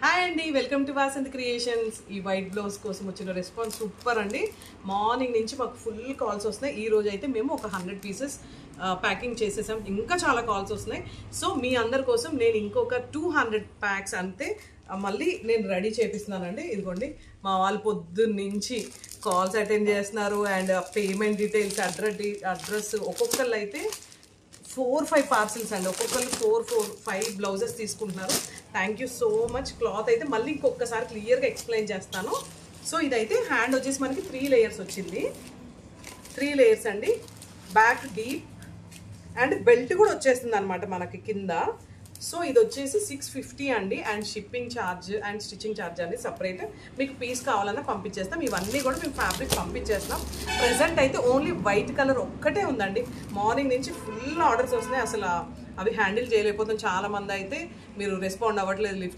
Hi అండి, welcome to Vasanth creations. ఈ white blouse కోసం వచ్చిన రెస్పాన్స్ సూపర్ అండి. మార్నింగ్ నుంచి మాకు ఫుల్ కాల్స్ వస్తున్నాయి. ఈ రోజు అయితే మేము ఒక 100 పీసెస్ ప్యాకింగ్ చేసేసాం. ఇంకా చాలా కాల్స్ వస్తున్నాయి. సో మీ అందరి కోసం నేను ఇంకొక 200 ప్యాక్స్ అంతే మళ్ళీ నేను రెడీ చేపిస్తున్నానండి. ఇదిగోండి, మా వాళ్ళు పొద్దున్న నుంచి కాల్స్ అటెండ్ చేస్తున్నారు. అండ్ పేమెంట్ డీటెయిల్స్, అడ్రస్ ఒక్కొక్కళ్ళు అయితే 4-5 పార్సిల్స్ అండి. ఒక్కొక్కరు 4-5 బ్లౌజెస్ తీసుకుంటున్నారు. Thank you so much. Cloth అయితే మళ్ళీ ఇంకొకసారి క్లియర్గా ఎక్స్ప్లెయిన్ చేస్తాను. సో ఇదైతే హ్యాండ్ వచ్చేసి మనకి 3 లేయర్స్ వచ్చింది. 3 లేయర్స్ అండి. బ్యాక్ డీప్ అండ్ బెల్ట్ కూడా వచ్చేస్తుంది అనమాట మనకి కింద. సో ఇది వచ్చేసి 650 అండి. And shipping charge and stitching charge అనేది సపరేట్. మీకు పీస్ కావాలన్నా పంపించేస్తాం. ఇవన్నీ కూడా మేము ఫ్యాబ్రిక్ పంపించేస్తాం. ప్రెజెంట్ అయితే ఓన్లీ వైట్ కలర్ ఒక్కటే ఉందండి. మార్నింగ్ నుంచి ఫుల్ ఆర్డర్స్ వస్తున్నాయి. అసలు అవి హ్యాండిల్ చేయలేకపోతాం. చాలామంది అయితే మీరు రెస్పాండ్ అవ్వట్లేదు, లిఫ్ట్